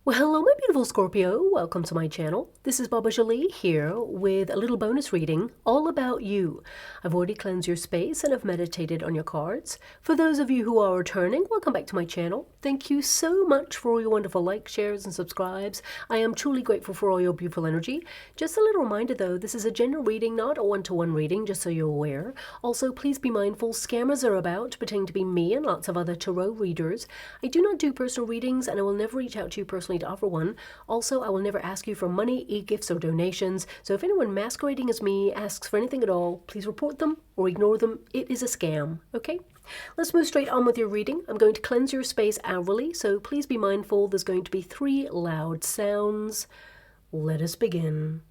Well, hello, my beautiful Scorpio. Welcome to my channel. This is Baba Jolie here with a little bonus reading all about you. I've already cleansed your space and I've meditated on your cards. For those of you who are returning, welcome back to my channel. Thank you so much for all your wonderful likes, shares, and subscribes. I am truly grateful for all your beautiful energy. Just a little reminder though, this is a general reading, not a one-to-one reading, just so you're aware. Also, please be mindful, scammers are about, pretending to be me and lots of other tarot readers. I do not do personal readings and I will never reach out to you personally to offer one. Also, I will never ask you for money, e-gifts, or donations. So if anyone masquerading as me asks for anything at all, please report them or ignore them. It is a scam, okay? Let's move straight on with your reading. I'm going to cleanse your space hourly, so please be mindful. There's going to be 3 loud sounds. Let us begin.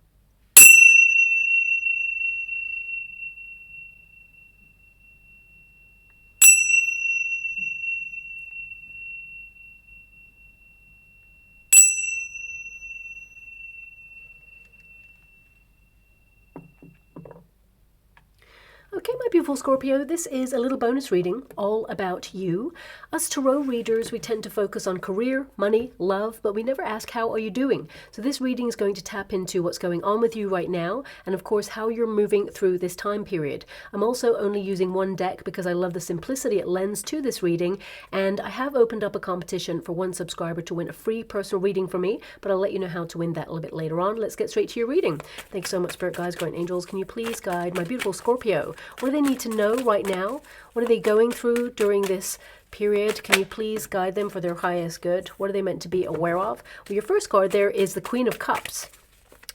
Okay, my beautiful Scorpio, this is a little bonus reading all about you. Us tarot readers, we tend to focus on career, money, love, but we never ask how are you doing. So this reading is going to tap into what's going on with you right now and of course how you're moving through this time period. I'm also only using one deck because I love the simplicity it lends to this reading, and I have opened up a competition for one subscriber to win a free personal reading from me, but I'll let you know how to win that a little bit later on. Let's get straight to your reading. Thanks so much, Spirit Guides, Guardian Angels. Can you please guide my beautiful Scorpio? What do they need to know right now? What are they going through during this period? Can you please guide them for their highest good? What are they meant to be aware of? Well, your first card there is the Queen of Cups.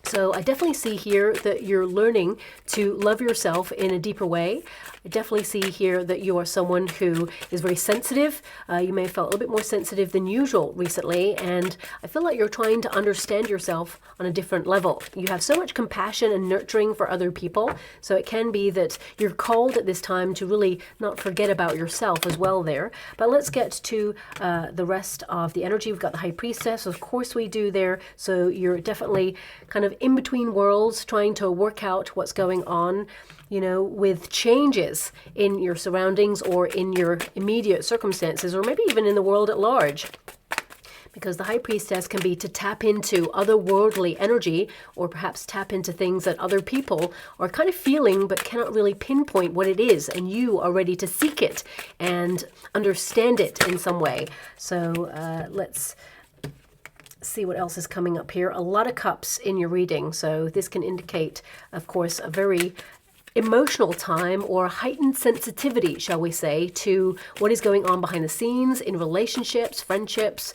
So I definitely see here that you're learning to love yourself in a deeper way. I definitely see here that you are someone who is very sensitive. You may have felt a little bit more sensitive than usual recently, and I feel like you're trying to understand yourself on a different level. You have so much compassion and nurturing for other people, so it can be that you're called at this time to really not forget about yourself as well there. But let's get to the rest of the energy. We've got the High Priestess, of course we do there, so you're definitely kind of in between worlds, trying to work out what's going on, you know, with changes in your surroundings or in your immediate circumstances, or maybe even in the world at large. Because the High Priestess can be to tap into otherworldly energy, or perhaps tap into things that other people are kind of feeling but cannot really pinpoint what it is, and you are ready to seek it and understand it in some way. So let's see what else is coming up here. A lot of cups in your reading, so this can indicate, of course, a very emotional time or heightened sensitivity, shall we say, to what is going on behind the scenes in relationships, friendships,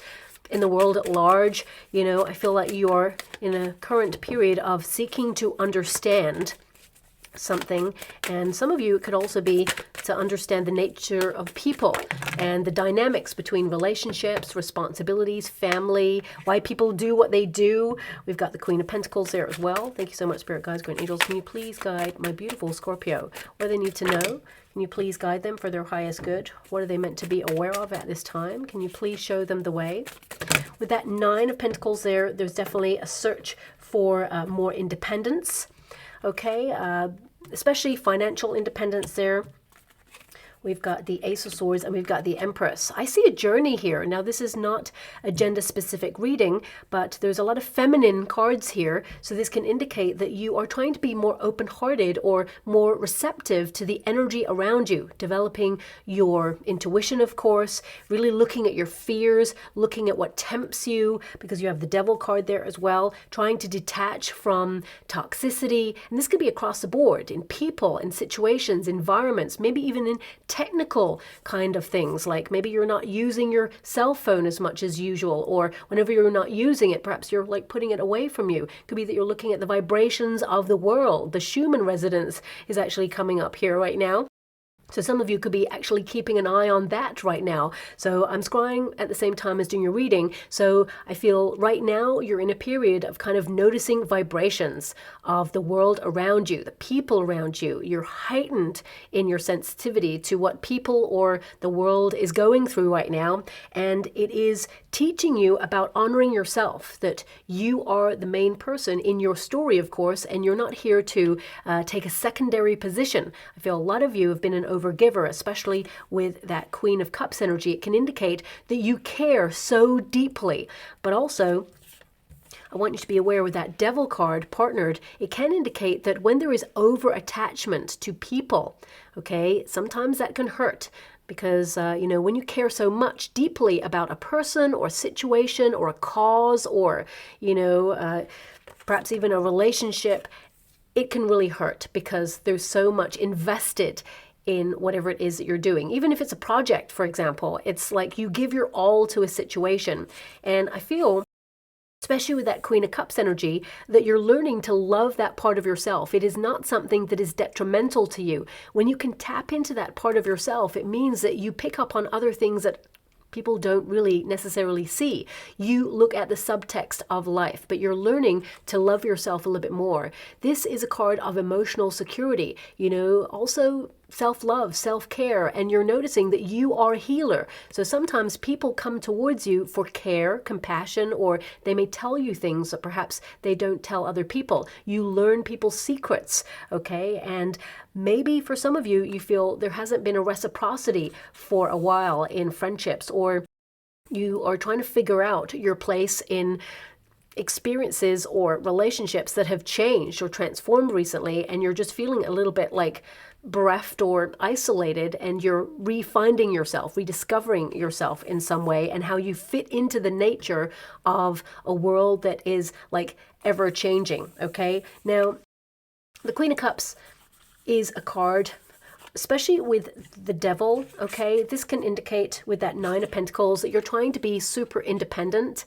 in the world at large. You know, I feel like you are in a current period of seeking to understand something, and some of you, it could also be to understand the nature of people and the dynamics between relationships, responsibilities, family, why people do what they do. We've got the Queen of Pentacles there as well. Thank you so much, Spirit Guides, Guardian Angels. Can you please guide my beautiful Scorpio? What do they need to know? Can you please guide them for their highest good? What are they meant to be aware of at this time? Can you please show them the way? With that 9 of Pentacles there, there's definitely a search for more independence. Okay, especially financial independence there. We've got the Ace of Swords and we've got the Empress. I see a journey here. Now, this is not a gender-specific reading, but there's a lot of feminine cards here. So this can indicate that you are trying to be more open-hearted or more receptive to the energy around you, developing your intuition, of course, really looking at your fears, looking at what tempts you, because you have the Devil card there as well, trying to detach from toxicity. And this could be across the board, in people, in situations, environments, maybe even in technical kind of things, like maybe you're not using your cell phone as much as usual, or whenever you're not using it, perhaps you're like putting it away from you. It could be that you're looking at the vibrations of the world. The Schumann resonance is actually coming up here right now. So some of you could be actually keeping an eye on that right now. So I'm scrying at the same time as doing your reading. So I feel right now you're in a period of kind of noticing vibrations of the world around you, the people around you. You're heightened in your sensitivity to what people or the world is going through right now. And it is teaching you about honoring yourself, that you are the main person in your story, of course, and you're not here to take a secondary position. I feel a lot of you have been in overgiver, especially with that Queen of Cups energy. It can indicate that you care so deeply, but also I want you to be aware with that Devil card partnered, it can indicate that when there is over attachment to people, okay, sometimes that can hurt because, you know, when you care so much deeply about a person or a situation or a cause or, you know, perhaps even a relationship, it can really hurt because there's so much invested in whatever it is that you're doing. Even if it's a project, for example, it's like you give your all to a situation. And I feel, especially with that Queen of Cups energy, that you're learning to love that part of yourself. It is not something that is detrimental to you. When you can tap into that part of yourself, it means that you pick up on other things that people don't really necessarily see. You look at the subtext of life, but you're learning to love yourself a little bit more. This is a card of emotional security, you know, also self-love, self-care, and you're noticing that you are a healer. So sometimes people come towards you for care, compassion, or they may tell you things that perhaps they don't tell other people. You learn people's secrets, okay? And maybe for some of you, you feel there hasn't been a reciprocity for a while in friendships, or you are trying to figure out your place in experiences or relationships that have changed or transformed recently, and you're just feeling a little bit like bereft or isolated, and you're refinding yourself, rediscovering yourself in some way, and how you fit into the nature of a world that is like ever changing, okay? Now, the Queen of Cups is a card, especially with the Devil, okay? This can indicate with that Nine of Pentacles that you're trying to be super independent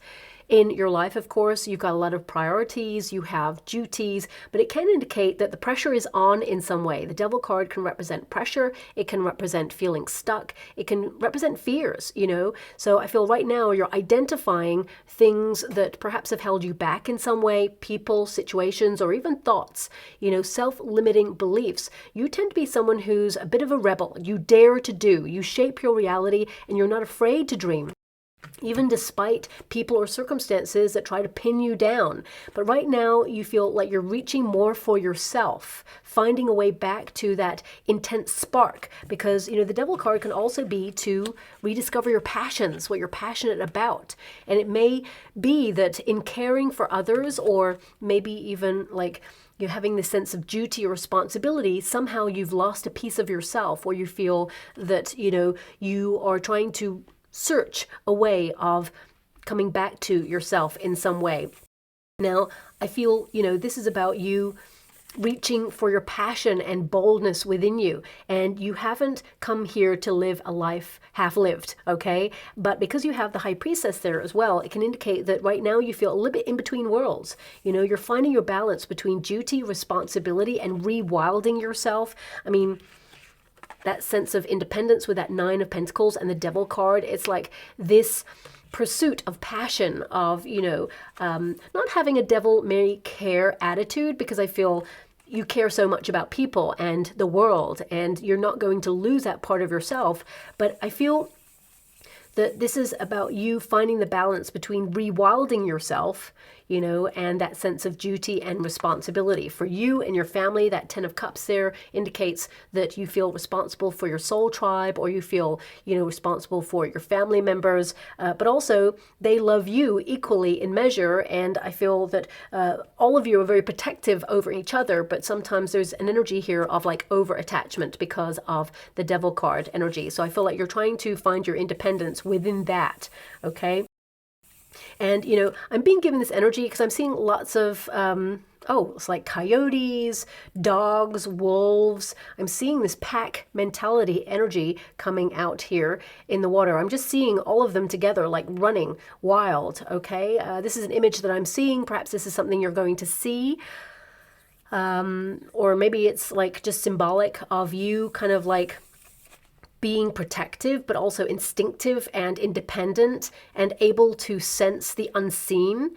in your life. Of course, you've got a lot of priorities, you have duties, but it can indicate that the pressure is on in some way. The Devil card can represent pressure, it can represent feeling stuck, it can represent fears, you know? So I feel right now you're identifying things that perhaps have held you back in some way, people, situations, or even thoughts, you know, self-limiting beliefs. You tend to be someone who's a bit of a rebel. You dare to do, you shape your reality, and you're not afraid to dream, even despite people or circumstances that try to pin you down. But right now you feel like you're reaching more for yourself, finding a way back to that intense spark, because, you know, the Devil card can also be to rediscover your passions, what you're passionate about. And it may be that in caring for others, or maybe even like you're having this sense of duty or responsibility, somehow you've lost a piece of yourself, or you feel that, you know, you are trying to search a way of coming back to yourself in some way. Now, I feel, you know, this is about you reaching for your passion and boldness within you. And you haven't come here to live a life half-lived, okay? But because you have the High Priestess there as well, it can indicate that right now you feel a little bit in between worlds. You know, you're finding your balance between duty, responsibility, and rewilding yourself. I mean, that sense of independence with that Nine of Pentacles and the Devil card, it's like this pursuit of passion, of, you know, not having a devil may care attitude, because I feel you care so much about people and the world, and you're not going to lose that part of yourself. But I feel that this is about you finding the balance between rewilding yourself, you know, and that sense of duty and responsibility. For you and your family, that Ten of Cups there indicates that you feel responsible for your soul tribe, or you feel, you know, responsible for your family members, but also they love you equally in measure. And I feel that all of you are very protective over each other, but sometimes there's an energy here of like over attachment because of the Devil card energy. So I feel like you're trying to find your independence within that, okay? And, you know, I'm being given this energy because I'm seeing lots of, it's like coyotes, dogs, wolves. I'm seeing this pack mentality energy coming out here in the water. I'm just seeing all of them together, like running wild, okay? This is an image that I'm seeing. Perhaps this is something you're going to see. Or maybe it's like just symbolic of you kind of like being protective, but also instinctive and independent and able to sense the unseen.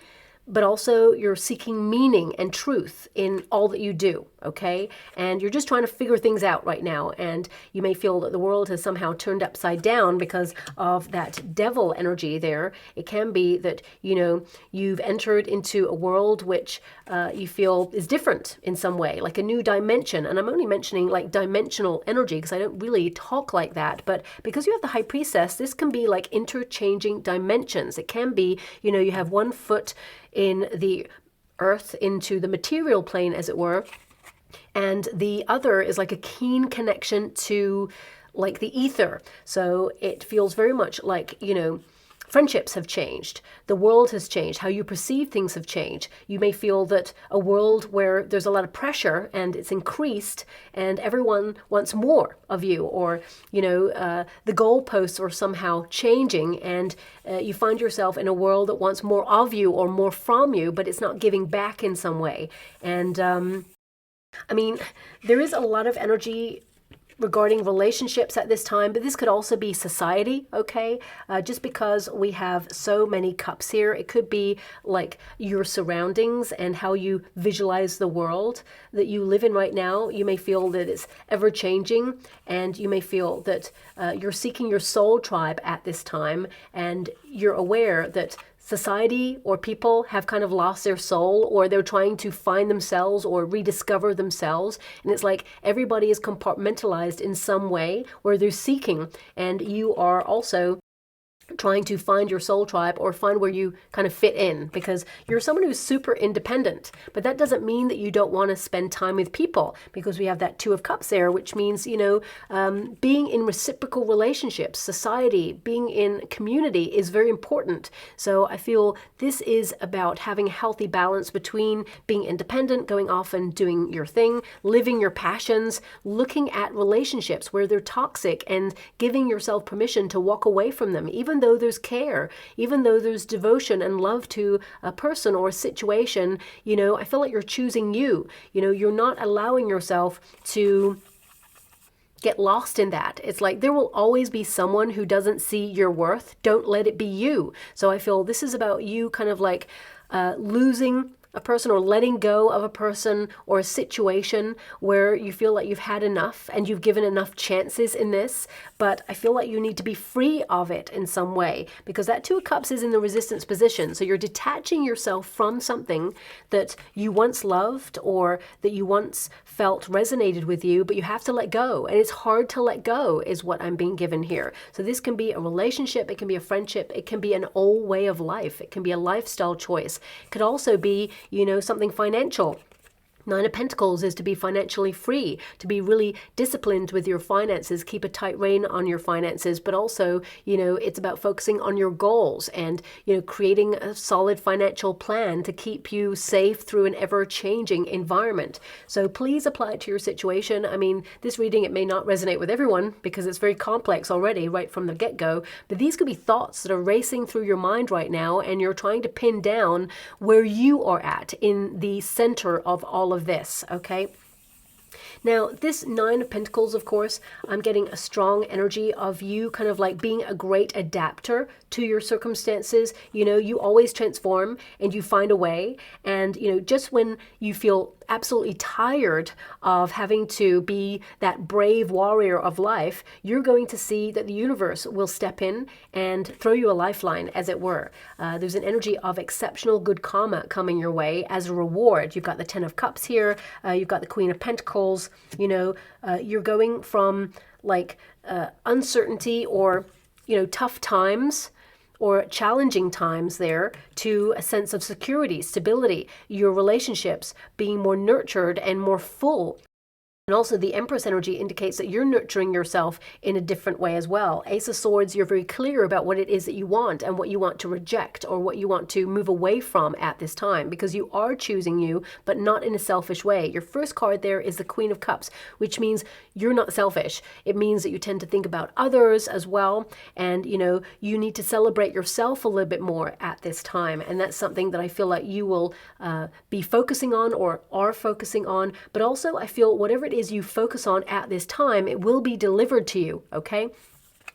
but also you're seeking meaning and truth in all that you do, okay? And you're just trying to figure things out right now, and you may feel that the world has somehow turned upside down because of that devil energy there. It can be that, you know, you've entered into a world which you feel is different in some way, like a new dimension. And I'm only mentioning like dimensional energy because I don't really talk like that, but because you have the High Priestess, this can be like interchanging dimensions. It can be, you know, you have one foot in the earth, into the material plane, as it were, and the other is like a keen connection to like the ether. So it feels very much like, you know, friendships have changed. The world has changed. How you perceive things have changed. You may feel that a world where there's a lot of pressure and it's increased and everyone wants more of you, or, you know, the goalposts are somehow changing, and you find yourself in a world that wants more of you or more from you, but it's not giving back in some way. And I mean, there is a lot of energy regarding relationships at this time, but this could also be society, okay? Just because we have so many cups here, it could be like your surroundings and how you visualize the world that you live in right now. You may feel that it's ever changing, and you may feel that you're seeking your soul tribe at this time, and you're aware that society or people have kind of lost their soul, or they're trying to find themselves or rediscover themselves. And it's like everybody is compartmentalized in some way where they're seeking, and you are also trying to find your soul tribe or find where you kind of fit in, because you're someone who's super independent. But that doesn't mean that you don't want to spend time with people, because we have that Two of Cups there, which means, you know, being in reciprocal relationships, society, being in community is very important. So I feel this is about having a healthy balance between being independent, going off and doing your thing, living your passions, looking at relationships where they're toxic and giving yourself permission to walk away from them, even though there's care, even though there's devotion and love to a person or a situation. You know, I feel like you're choosing you. You know, you're not allowing yourself to get lost in that. It's like there will always be someone who doesn't see your worth. Don't let it be you. So I feel this is about you kind of like losing a person or letting go of a person or a situation where you feel like you've had enough and you've given enough chances in this, but I feel like you need to be free of it in some way, because that Two of Cups is in the resistance position. So you're detaching yourself from something that you once loved or that you once felt resonated with you, but you have to let go. And it's hard to let go is what I'm being given here. So this can be a relationship, it can be a friendship, it can be an old way of life, it can be a lifestyle choice. It could also be, you know, something financial. Nine of Pentacles is to be financially free, to be really disciplined with your finances, keep a tight rein on your finances, but also, you know, it's about focusing on your goals and, you know, creating a solid financial plan to keep you safe through an ever-changing environment. So please apply it to your situation. I mean, this reading, it may not resonate with everyone because it's very complex already right from the get-go, but these could be thoughts that are racing through your mind right now, and you're trying to pin down where you are at in the center of all of this, okay? Now, this Nine of Pentacles, of course, I'm getting a strong energy of you kind of like being a great adapter to your circumstances. You know, you always transform and you find a way. And, you know, just when you feel absolutely tired of having to be that brave warrior of life, you're going to see that the universe will step in and throw you a lifeline, as it were. There's an energy of exceptional good karma coming your way as a reward. You've got the Ten of Cups here. You've got the Queen of Pentacles. You know, you're going from like uncertainty or, you know, tough times or challenging times there to a sense of security, stability, your relationships being more nurtured and more full. And also the Empress energy indicates that you're nurturing yourself in a different way as well. Ace of Swords, you're very clear about what it is that you want and what you want to reject or what you want to move away from at this time, because you are choosing you, but not in a selfish way. Your first card there is the Queen of Cups, which means you're not selfish. It means that you tend to think about others as well. And, you know, you need to celebrate yourself a little bit more at this time. And that's something that I feel like you will be focusing on or are focusing on. But also I feel whatever it is you focus on at this time, it will be delivered to you, okay?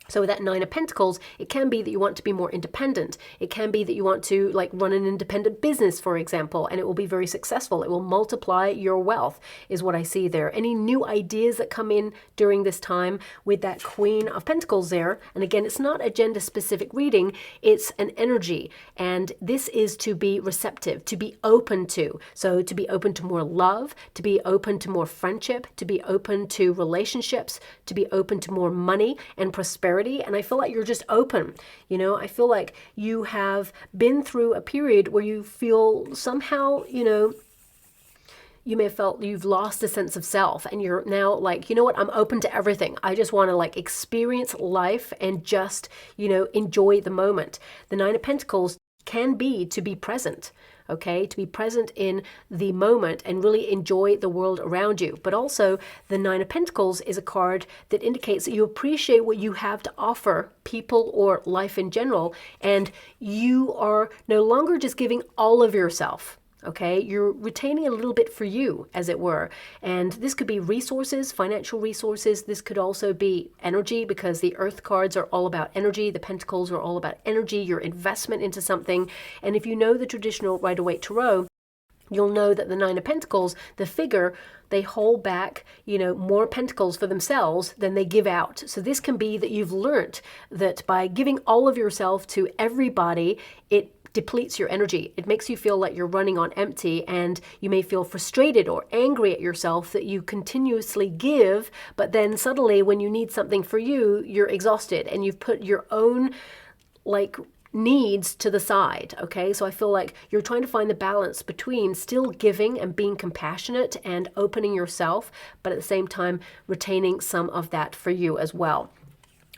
So with that Nine of Pentacles, it can be that you want to be more independent. It can be that you want to like run an independent business, for example, and it will be very successful. It will multiply your wealth is what I see there. Any new ideas that come in during this time with that Queen of Pentacles there. And again, it's not a gender specific reading. It's an energy. And this is to be receptive, to be open to. So to be open to more love, to be open to more friendship, to be open to relationships, to be open to more money and prosperity. And I feel like you're just open. You know, I feel like you have been through a period where you feel somehow, you know, you may have felt you've lost a sense of self and you're now like, you know what, I'm open to everything. I just want to like experience life and just, you know, enjoy the moment. The Nine of Pentacles can be to be present. Okay, to be present in the moment and really enjoy the world around you. But also the Nine of Pentacles is a card that indicates that you appreciate what you have to offer people or life in general, and you are no longer just giving all of yourself. Okay, you're retaining a little bit for you, as it were. And this could be resources, financial resources. This could also be energy, because the Earth cards are all about energy. The Pentacles are all about energy, your investment into something. And if you know the traditional Rider-Waite Tarot, you'll know that the Nine of Pentacles, the figure, they hold back, you know, more pentacles for themselves than they give out. So this can be that you've learnt that by giving all of yourself to everybody, it depletes your energy. It makes you feel like you're running on empty, and you may feel frustrated or angry at yourself that you continuously give, but then suddenly when you need something for you, you're exhausted and you've put your own like needs to the side. Okay, so I feel like you're trying to find the balance between still giving and being compassionate and opening yourself, but at the same time retaining some of that for you as well.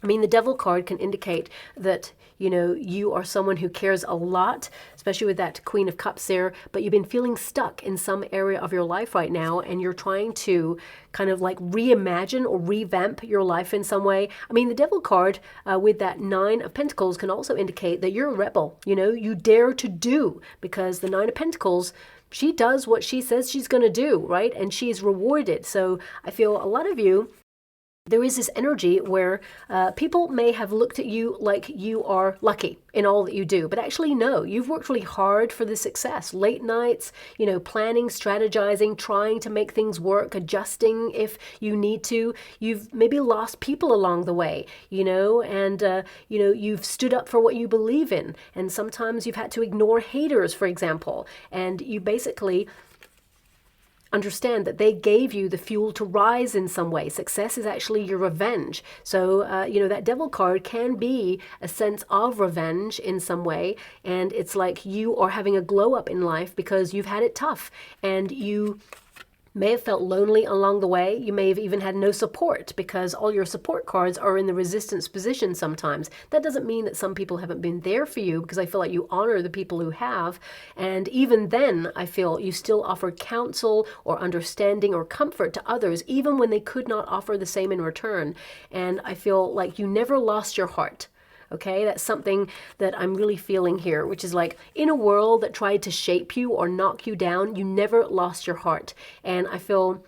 I mean, the Devil card can indicate that, you know, you are someone who cares a lot, especially with that Queen of Cups there, but you've been feeling stuck in some area of your life right now, and you're trying to kind of like reimagine or revamp your life in some way. I mean, the Devil card with that Nine of Pentacles can also indicate that you're a rebel. You know, you dare to do, because the Nine of Pentacles, she does what she says she's going to do, right? And she's rewarded. So I feel a lot of you, there is this energy where people may have looked at you like you are lucky in all that you do, but actually no, you've worked really hard for the success. Late nights, you know, planning, strategizing, trying to make things work, adjusting if you need to. You've maybe lost people along the way, you know, and you know, you've stood up for what you believe in, and sometimes you've had to ignore haters, for example, and you basically understand that they gave you the fuel to rise in some way. Success is actually your revenge. So, you know, that Devil card can be a sense of revenge in some way. And it's like you are having a glow up in life because you've had it tough, and you may have felt lonely along the way. You may have even had no support because all your support cards are in the resistance position sometimes. That doesn't mean that some people haven't been there for you, because I feel like you honor the people who have. And even then, I feel you still offer counsel or understanding or comfort to others, even when they could not offer the same in return. And I feel like you never lost your heart. Okay, that's something that I'm really feeling here, which is like, in a world that tried to shape you or knock you down, you never lost your heart. And I feel,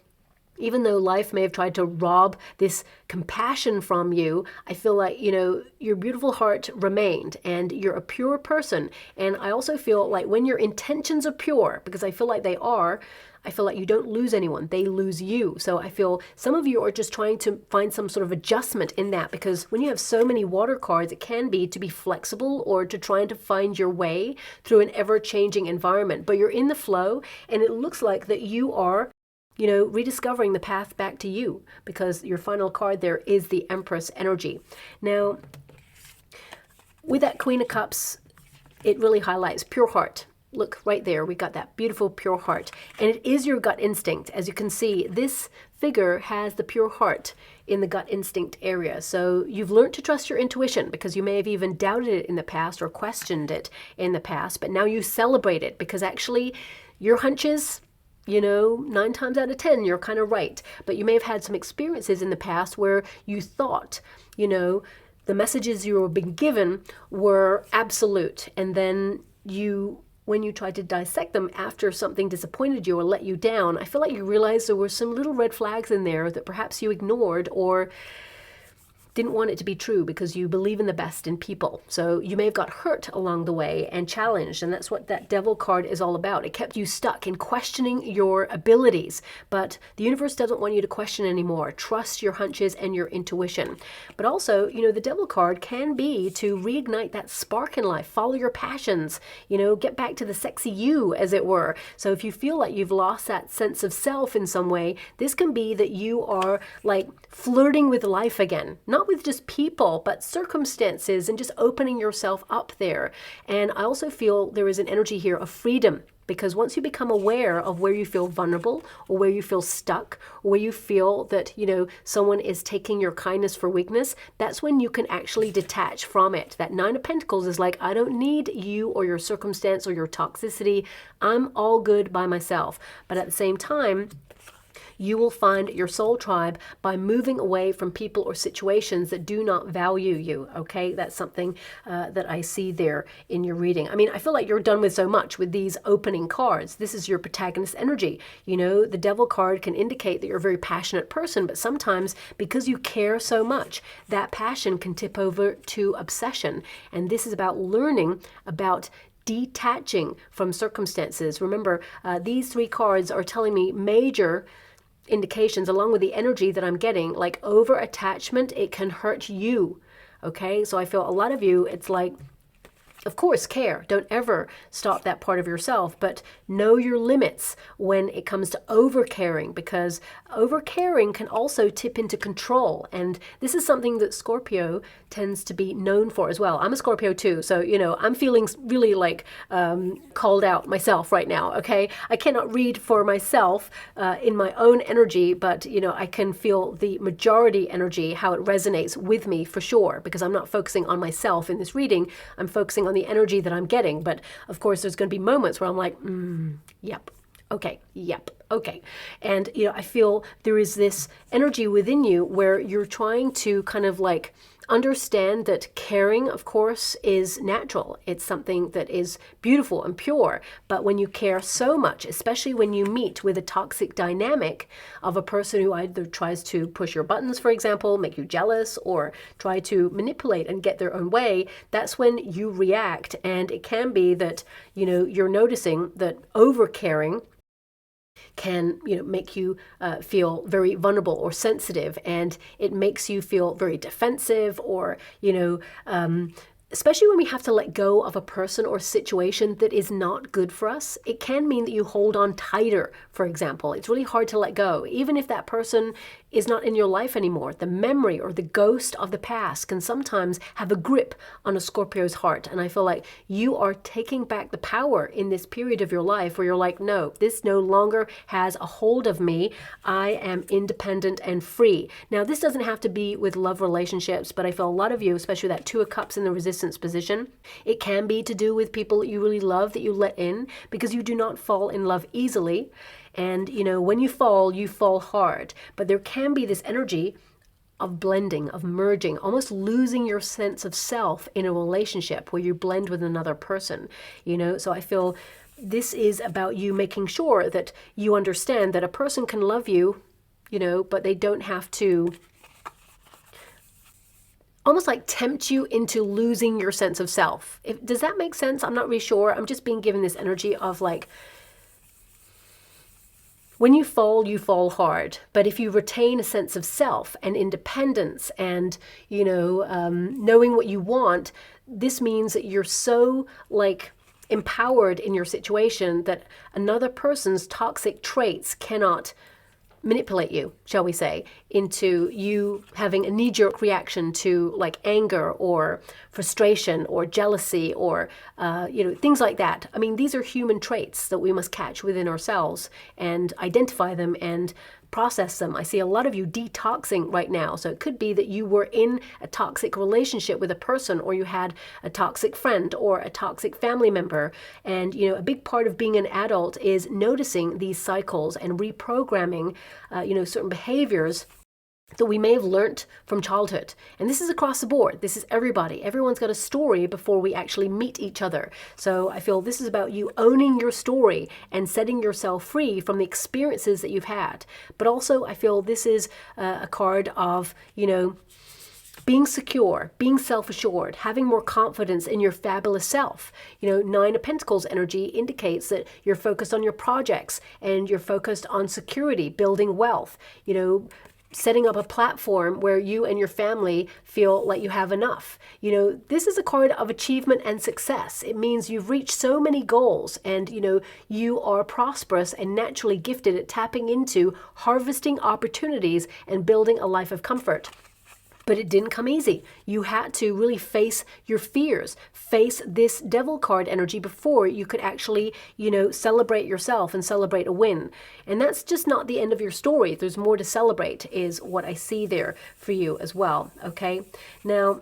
even though life may have tried to rob this compassion from you, I feel like, you know, your beautiful heart remained, and you're a pure person. And I also feel like when your intentions are pure, because I feel like they are, I feel like you don't lose anyone, they lose you. So I feel some of you are just trying to find some sort of adjustment in that, because when you have so many water cards, it can be to be flexible or to trying to find your way through an ever-changing environment. But you're in the flow, and it looks like that you are, you know, rediscovering the path back to you, because your final card there is the Empress energy. Now, with that Queen of Cups, it really highlights pure heart. Look right there, we got that beautiful pure heart, and it is your gut instinct. As you can see, this figure has the pure heart in the gut instinct area. So you've learned to trust your intuition, because you may have even doubted it in the past or questioned it in the past, but now you celebrate it, because actually your hunches, you know, 9 times out of 10, you're kind of right. But you may have had some experiences in the past where you thought, you know, the messages you were being given were absolute, and then you, when you tried to dissect them after something disappointed you or let you down, I feel like you realized there were some little red flags in there that perhaps you ignored or didn't want it to be true because you believe in the best in people. So you may have got hurt along the way and challenged, and that's what that Devil card is all about. It kept you stuck in questioning your abilities, but the universe doesn't want you to question anymore. Trust your hunches and your intuition. But also, the Devil card can be to reignite that spark in life, follow your passions, get back to the sexy you, as it were. So if you feel like you've lost that sense of self in some way, this can be that you are like flirting with life again, not with just people, but circumstances, and just opening yourself up there. And I also feel there is an energy here of freedom, because once you become aware of where you feel vulnerable, or where you feel stuck, or where you feel that, someone is taking your kindness for weakness, that's when you can actually detach from it. That Nine of Pentacles is like, I don't need you or your circumstance or your toxicity. I'm all good by myself. But at the same time, you will find your soul tribe by moving away from people or situations that do not value you, okay? That's something that I see there in your reading. I mean, I feel like you're done with so much with these opening cards. This is your protagonist energy. The Devil card can indicate that you're a very passionate person, but sometimes because you care so much, that passion can tip over to obsession. And this is about learning about detaching from circumstances. Remember, these three cards are telling me major indications, along with the energy that I'm getting, like over attachment, it can hurt you. Okay, so I feel a lot of you, it's like, of course, care. Don't ever stop that part of yourself, but know your limits when it comes to over-caring, because over-caring can also tip into control. And this is something that Scorpio tends to be known for as well. I'm a Scorpio too, so, I'm feeling really like called out myself right now, okay? I cannot read for myself in my own energy, but, I can feel the majority energy, how it resonates with me for sure, because I'm not focusing on myself in this reading. I'm focusing on the energy that I'm getting. But of course, there's going to be moments where I'm like, yep, okay, yep, okay. And, I feel there is this energy within you where you're trying to kind of like understand that caring, of course, is natural. It's something that is beautiful and pure. But when you care so much, especially when you meet with a toxic dynamic of a person who either tries to push your buttons, for example, make you jealous, or try to manipulate and get their own way, that's when you react. And it can be that, you're noticing that over caring can make you feel very vulnerable or sensitive, and it makes you feel very defensive, or especially when we have to let go of a person or situation that is not good for us. It can mean that you hold on tighter, for example. It's really hard to let go, even if that person is not in your life anymore. The memory or the ghost of the past can sometimes have a grip on a Scorpio's heart. And I feel like you are taking back the power in this period of your life where you're like, no, this no longer has a hold of me. I am independent and free. Now, this doesn't have to be with love relationships, but I feel a lot of you, especially that Two of Cups in the resistance position, it can be to do with people that you really love, that you let in, because you do not fall in love easily. And, when you fall hard. But there can be this energy of blending, of merging, almost losing your sense of self in a relationship where you blend with another person, So I feel this is about you making sure that you understand that a person can love you, but they don't have to almost like tempt you into losing your sense of self. Does that make sense? I'm not really sure. I'm just being given this energy of like, when you fall hard. But if you retain a sense of self and independence and, knowing what you want, this means that you're so like empowered in your situation that another person's toxic traits cannot manipulate you, shall we say, into you having a knee-jerk reaction to like anger or frustration or jealousy or, things like that. I mean, these are human traits that we must catch within ourselves and identify them and process them. I see a lot of you detoxing right now. So it could be that you were in a toxic relationship with a person, or you had a toxic friend or a toxic family member. And, a big part of being an adult is noticing these cycles and reprogramming, certain behaviors that we may have learnt from childhood. And this is across the board. This is everybody. Everyone's got a story before we actually meet each other. So I feel this is about you owning your story and setting yourself free from the experiences that you've had. But also I feel this is a card of, being secure, being self-assured, having more confidence in your fabulous self. You know, Nine of Pentacles energy indicates that you're focused on your projects and you're focused on security, building wealth, you know, setting up a platform where you and your family feel like you have enough. You know, this is a card of achievement and success. It means you've reached so many goals and, you know, you are prosperous and naturally gifted at tapping into harvesting opportunities and building a life of comfort. But it didn't come easy. You had to really face your fears, face this devil card energy before you could actually, you know, celebrate yourself and celebrate a win. And that's just not the end of your story. There's more to celebrate is what I see there for you as well, okay? Now,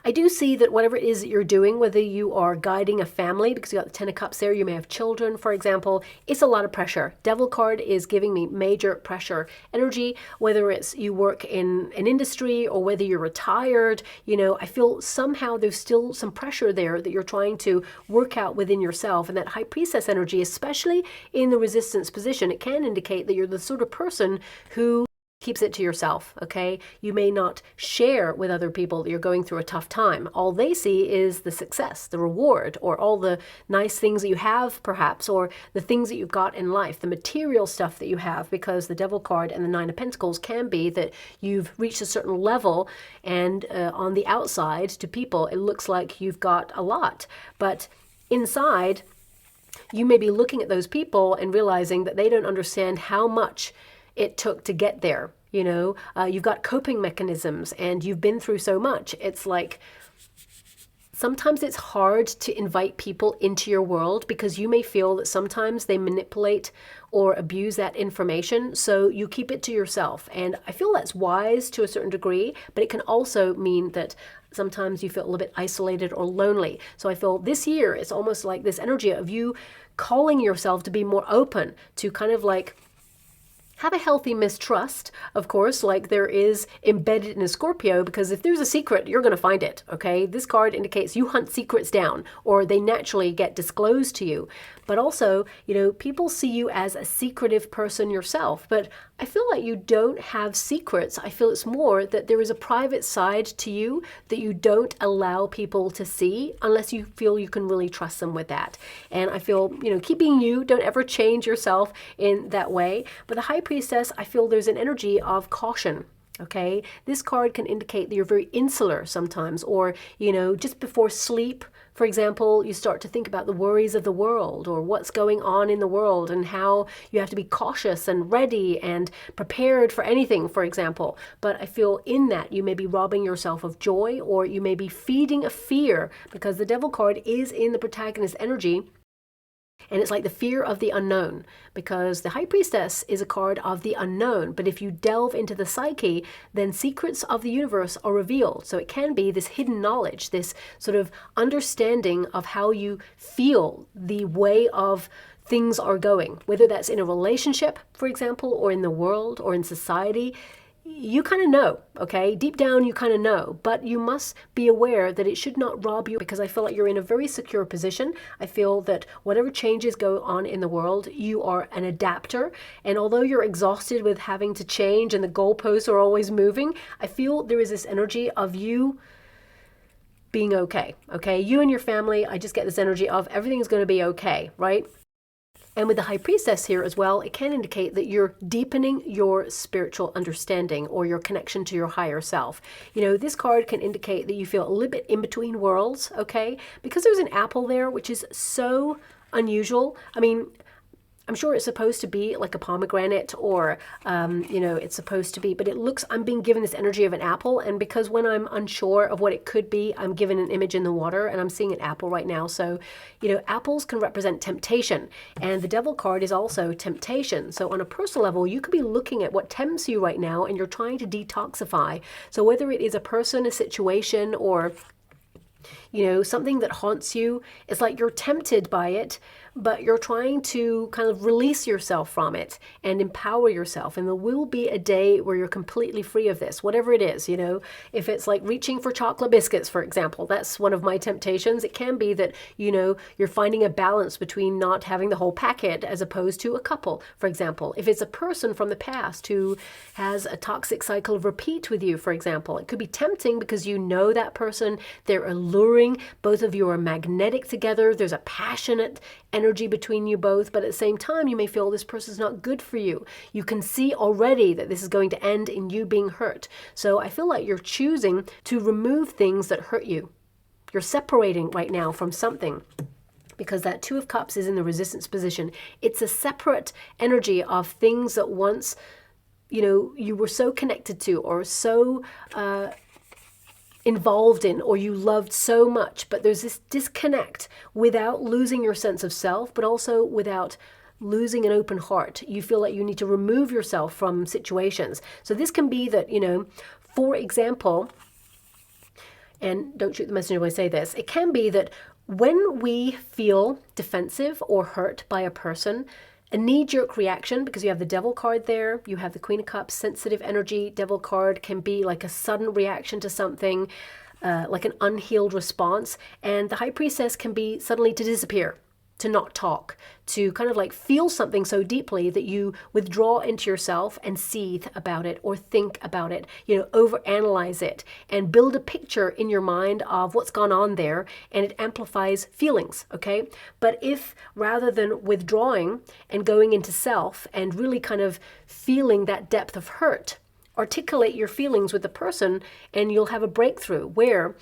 I do see that whatever it is that you're doing, whether you are guiding a family, because you got the Ten of Cups there, you may have children, for example, it's a lot of pressure. Devil card is giving me major pressure energy, whether it's you work in an industry or whether you're retired, you know, I feel somehow there's still some pressure there that you're trying to work out within yourself. And that High Priestess energy, especially in the resistance position, it can indicate that you're the sort of person who keeps it to yourself, okay? You may not share with other people that you're going through a tough time. All they see is the success, the reward, or all the nice things that you have, perhaps, or the things that you've got in life, the material stuff that you have, because the Devil card and the Nine of Pentacles can be that you've reached a certain level, and on the outside, to people, it looks like you've got a lot. But inside, you may be looking at those people and realizing that they don't understand how much it took to get there. You know, you've got coping mechanisms and you've been through so much. It's like sometimes it's hard to invite people into your world because you may feel that sometimes they manipulate or abuse that information, so you keep it to yourself. And I feel that's wise to a certain degree, but it can also mean that sometimes you feel a little bit isolated or lonely. So I feel this year it's almost like this energy of you calling yourself to be more open, to kind of like have a healthy mistrust, of course, like there is embedded in a Scorpio, because if there's a secret, you're going to find it, okay? This card indicates you hunt secrets down, or they naturally get disclosed to you. But also, you know, people see you as a secretive person yourself, but I feel like you don't have secrets. I feel it's more that there is a private side to you that you don't allow people to see unless you feel you can really trust them with that. And I feel, you know, keeping you, don't ever change yourself in that way. But the High Priestess, I feel there's an energy of caution. Okay, this card can indicate that you're very insular sometimes, or, you know, just before sleep, for example, you start to think about the worries of the world or what's going on in the world and how you have to be cautious and ready and prepared for anything, for example. But I feel in that you may be robbing yourself of joy, or you may be feeding a fear, because the Devil card is in the protagonist energy. And it's like the fear of the unknown, because the High Priestess is a card of the unknown. But if you delve into the psyche, then secrets of the universe are revealed. So it can be this hidden knowledge, this sort of understanding of how you feel the way of things are going, whether that's in a relationship, for example, or in the world or in society. You kind of know, okay? Deep down, you kind of know, but you must be aware that it should not rob you, because I feel like you're in a very secure position. I feel that whatever changes go on in the world, you are an adapter. And although you're exhausted with having to change and the goalposts are always moving, I feel there is this energy of you being okay, okay? You and your family, I just get this energy of everything's going to be okay, right? And with the High Priestess here as well, it can indicate that you're deepening your spiritual understanding or your connection to your higher self. You know, this card can indicate that you feel a little bit in between worlds, okay? Because there's an apple there, which is so unusual. I mean, I'm sure it's supposed to be like a pomegranate, or, you know, it's supposed to be, but it looks, I'm being given this energy of an apple. And because when I'm unsure of what it could be, I'm given an image in the water, and I'm seeing an apple right now. So, you know, apples can represent temptation, and the Devil card is also temptation. So on a personal level, you could be looking at what tempts you right now, and you're trying to detoxify. So whether it is a person, a situation, or, you know, something that haunts you. It's like you're tempted by it, but you're trying to kind of release yourself from it and empower yourself. And there will be a day where you're completely free of this, whatever it is, you know. If it's like reaching for chocolate biscuits, for example, that's one of my temptations. It can be that, you know, you're finding a balance between not having the whole packet as opposed to a couple, for example. If it's a person from the past who has a toxic cycle of repeat with you, for example, it could be tempting because you know that person, they're alluring, both of you are magnetic together, there's a passionate energy between you both, but at the same time you may feel this person's not good for you. You can see already that this is going to end in you being hurt. So I feel like you're choosing to remove things that hurt you. You're separating right now from something, because that Two of Cups is in the resistance position. It's a separate energy of things that once, you know, you were so connected to or so involved in, or you loved so much, but there's this disconnect without losing your sense of self, but also without losing an open heart. You feel like you need to remove yourself from situations. So this can be that, you know, for example, and don't shoot the messenger when I say this, it can be that when we feel defensive or hurt by a person, a knee-jerk reaction, because you have the Devil card there, you have the Queen of Cups, sensitive energy. Devil card can be like a sudden reaction to something, like an unhealed response. And the High Priestess can be suddenly to disappear, to not talk, to kind of like feel something so deeply that you withdraw into yourself and seethe about it or think about it, you know, overanalyze it and build a picture in your mind of what's gone on there, and it amplifies feelings, okay? But if rather than withdrawing and going into self and really kind of feeling that depth of hurt, articulate your feelings with the person, and you'll have a breakthrough where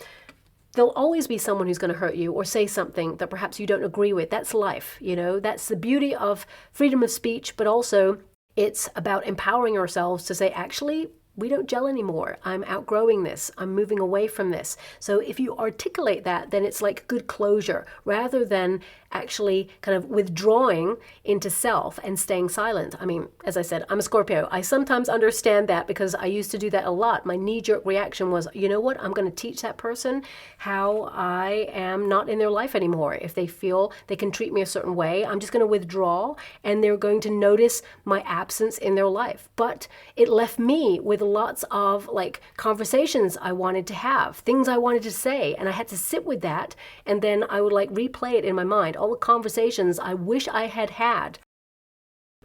there'll always be someone who's going to hurt you or say something that perhaps you don't agree with. That's life, you know. That's the beauty of freedom of speech, but also it's about empowering ourselves to say, actually, we don't gel anymore. I'm outgrowing this. I'm moving away from this. So if you articulate that, then it's like good closure rather than actually kind of withdrawing into self and staying silent. I mean, as I said, I'm a Scorpio. I sometimes understand that because I used to do that a lot. My knee-jerk reaction was, you know what? I'm going to teach that person how I am not in their life anymore. If they feel they can treat me a certain way, I'm just going to withdraw and they're going to notice my absence in their life. But it left me with lots of like conversations I wanted to have, things I wanted to say, and I had to sit with that, and then I would like replay it in my mind, all the conversations I wish I had had.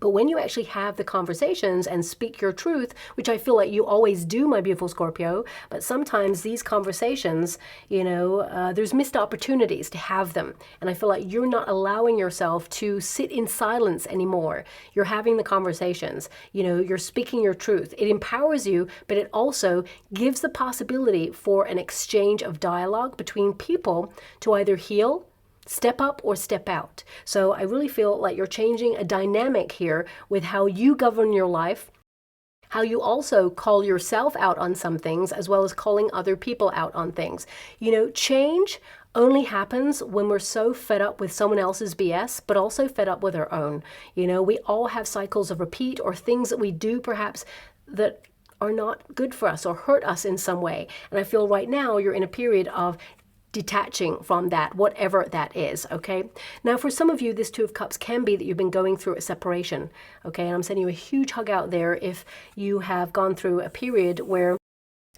But when you actually have the conversations and speak your truth, which I feel like you always do, my beautiful Scorpio, but sometimes these conversations, you know, there's missed opportunities to have them. And I feel like you're not allowing yourself to sit in silence anymore. You're having the conversations, you know, you're speaking your truth. It empowers you, but it also gives the possibility for an exchange of dialogue between people to either heal, step up, or step out. So I really feel like you're changing a dynamic here with how you govern your life, how you also call yourself out on some things, as well as calling other people out on things. You know, change only happens when we're so fed up with someone else's BS, but also fed up with our own. You know, we all have cycles of repeat or things that we do perhaps that are not good for us or hurt us in some way. And I feel right now you're in a period of detaching from that, whatever that is, okay? Now, for some of you, this Two of Cups can be that you've been going through a separation, okay? And I'm sending you a huge hug out there if you have gone through a period where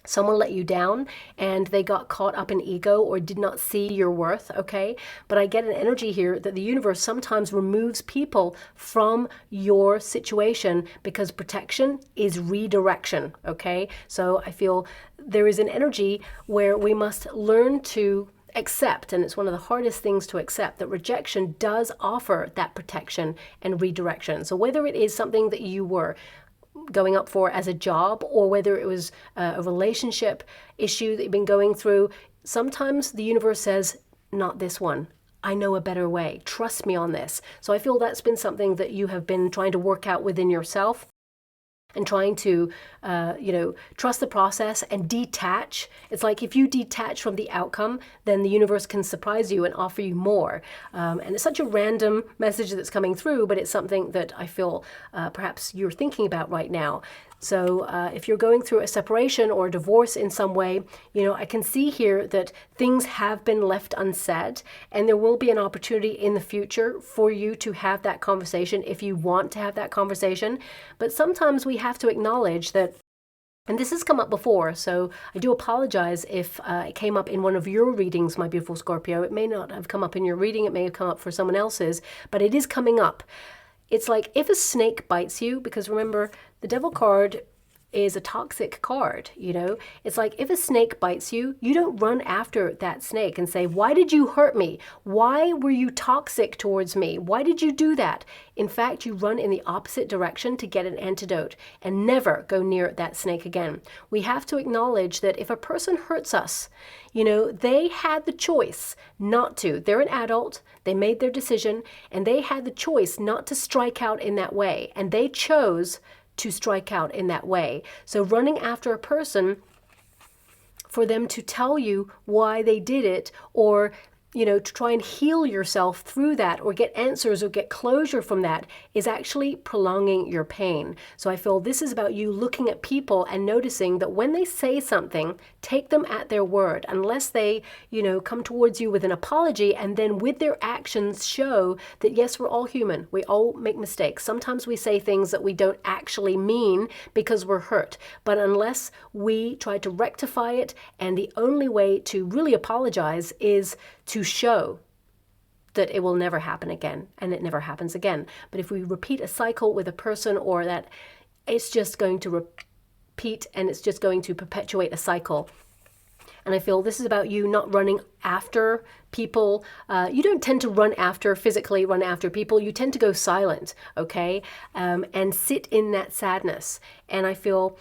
someone let you down and they got caught up in ego or did not see your worth, okay? But I get an energy here that the universe sometimes removes people from your situation because protection is redirection, okay? So I feel there is an energy where we must learn to accept, and it's one of the hardest things to accept, that rejection does offer that protection and redirection. So whether it is something that you were going up for as a job, or whether it was a relationship issue that you've been going through, sometimes the universe says, not this one. I know a better way. Trust me on this. So I feel that's been something that you have been trying to work out within yourself. and trying to, trust the process and detach. It's like if you detach from the outcome, then the universe can surprise you and offer you more. And it's such a random message that's coming through, but it's something that I feel perhaps you're thinking about right now. So if you're going through a separation or a divorce in some way, I can see here that things have been left unsaid, and there will be an opportunity in the future for you to have that conversation if you want to have that conversation. But sometimes we have to acknowledge that, and this has come up before, so I do apologize if it came up in one of your readings, my beautiful Scorpio. It may not have come up in your reading, it may have come up for someone else's, but it is coming up. It's like if a snake bites you, because remember, the Devil card is a toxic card, It's like if a snake bites you, you don't run after that snake and say, why did you hurt me? Why were you toxic towards me? Why did you do that? In fact, you run in the opposite direction to get an antidote and never go near that snake again. We have to acknowledge that if a person hurts us, they had the choice not to. They're an adult, they made their decision, and they had the choice not to strike out in that way. And they chose to strike out in that way. So running after a person for them to tell you why they did it, or to try and heal yourself through that or get answers or get closure from that, is actually prolonging your pain. So I feel this is about you looking at people and noticing that when they say something, take them at their word, unless they, come towards you with an apology and then with their actions show that yes, we're all human. We all make mistakes. Sometimes we say things that we don't actually mean because we're hurt. But unless we try to rectify it, and the only way to really apologize is to show that it will never happen again, and it never happens again. But if we repeat a cycle with a person, or that, it's just going to repeat and it's just going to perpetuate a cycle. And I feel this is about you not running after people. You don't tend to run after people. You tend to go silent, okay? And sit in that sadness. And I feel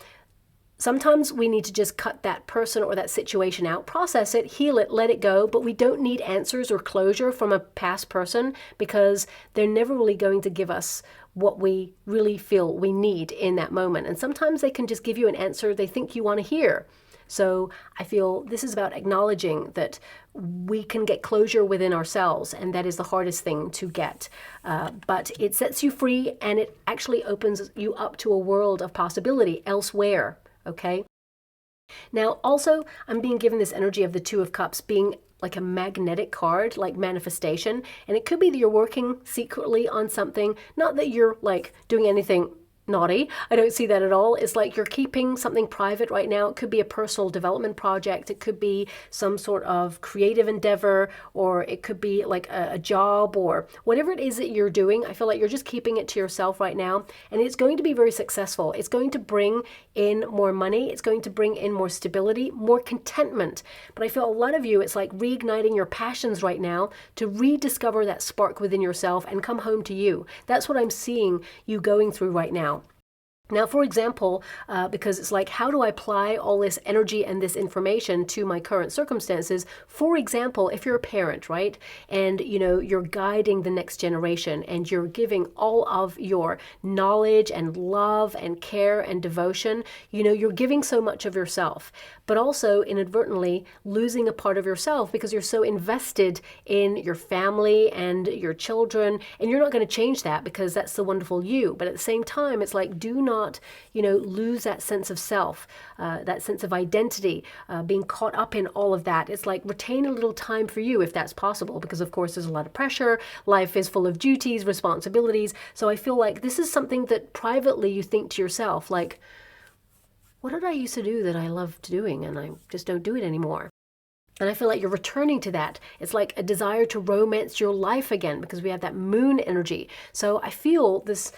sometimes we need to just cut that person or that situation out, process it, heal it, let it go, but we don't need answers or closure from a past person, because they're never really going to give us what we really feel we need in that moment. And sometimes they can just give you an answer they think you want to hear. So I feel this is about acknowledging that we can get closure within ourselves, and that is the hardest thing to get. But it sets you free, and it actually opens you up to a world of possibility elsewhere. Okay. Now, also, I'm being given this energy of the Two of Cups being like a magnetic card, like manifestation. And it could be that you're working secretly on something, not that you're like doing anything naughty. I don't see that at all. It's like you're keeping something private right now. It could be a personal development project. It could be some sort of creative endeavor, or it could be like a job, or whatever it is that you're doing. I feel like you're just keeping it to yourself right now, and it's going to be very successful. It's going to bring in more money. It's going to bring in more stability, more contentment. But I feel a lot of you, it's like reigniting your passions right now to rediscover that spark within yourself and come home to you. That's what I'm seeing you going through right now. Now, for example, because it's like, how do I apply all this energy and this information to my current circumstances? For example, if you're a parent, right, and you're guiding the next generation, and you're giving all of your knowledge and love and care and devotion, you're giving so much of yourself, but also inadvertently losing a part of yourself because you're so invested in your family and your children, and you're not going to change that because that's the wonderful you. But at the same time, it's like, do not lose that sense of self, that sense of identity, being caught up in all of that. It's like, retain a little time for you if that's possible, because of course there's a lot of pressure. Life is full of duties, responsibilities. So I feel like this is something that privately you think to yourself, like, what did I used to do that I loved doing and I just don't do it anymore? And I feel like you're returning to that. It's like a desire to romance your life again, because we have that moon energy. So I feel this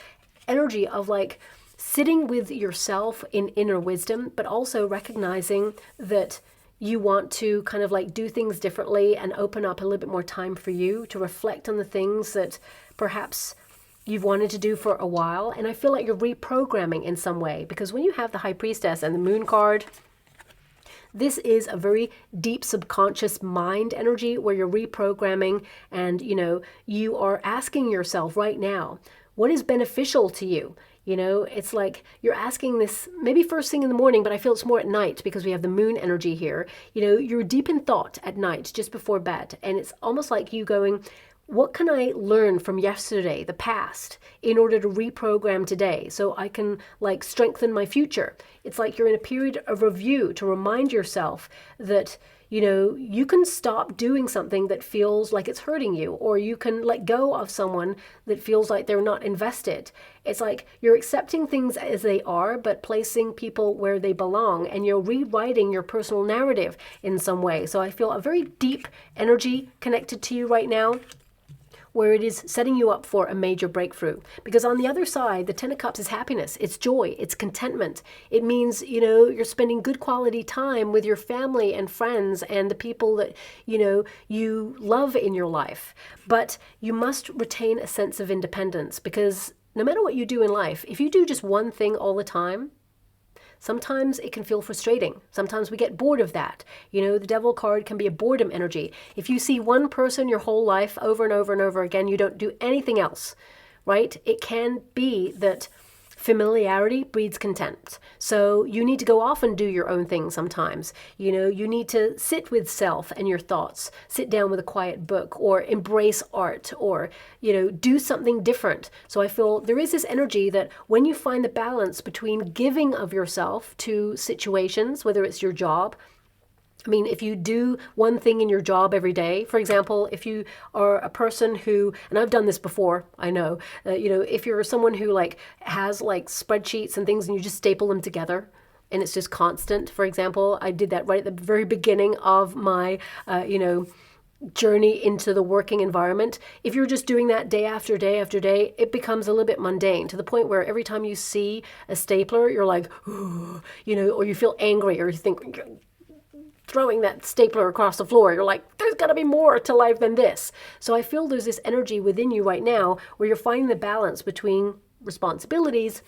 energy of like sitting with yourself in inner wisdom, but also recognizing that you want to kind of like do things differently and open up a little bit more time for you to reflect on the things that perhaps you've wanted to do for a while. And I feel like you're reprogramming in some way, because when you have the High Priestess and the Moon card, this is a very deep subconscious mind energy where you're reprogramming, and you are asking yourself right now, what is beneficial to you? You know, it's like you're asking this maybe first thing in the morning, but I feel it's more at night because we have the moon energy here. You know, you're deep in thought at night just before bed. And it's almost like you going, what can I learn from yesterday, the past, in order to reprogram today so I can like strengthen my future? It's like you're in a period of review to remind yourself that, you know, you can stop doing something that feels like it's hurting you, or you can let go of someone that feels like they're not invested. It's like you're accepting things as they are, but placing people where they belong, and you're rewriting your personal narrative in some way. So I feel a very deep energy connected to you right now, where it is setting you up for a major breakthrough. Because on the other side, the Ten of Cups is happiness, it's joy, it's contentment. It means, you know, you're spending good quality time with your family and friends and the people that, you know, you love in your life. But you must retain a sense of independence, because no matter what you do in life, if you do just one thing all the time, sometimes it can feel frustrating. Sometimes we get bored of that. You know, the Devil card can be a boredom energy. If you see one person your whole life over and over and over again, you don't do anything else, right? It can be that familiarity breeds contempt. So you need to go off and do your own thing sometimes. You know, you need to sit with self and your thoughts, sit down with a quiet book, or embrace art, or, you know, do something different. So I feel there is this energy that when you find the balance between giving of yourself to situations, whether it's your job, I mean, if you do one thing in your job every day, for example, if you are a person who, and I've done this before, I know, you know, if you're someone who like has like spreadsheets and things and you just staple them together and it's just constant, for example, I did that right at the very beginning of my, you know, journey into the working environment. If you're just doing that day after day after day, it becomes a little bit mundane to the point where every time you see a stapler, you're like, ooh, you know, or you feel angry, or you think, throwing that stapler across the floor. You're like, there's got to be more to life than this. So I feel there's this energy within you right now where you're finding the balance between responsibilities,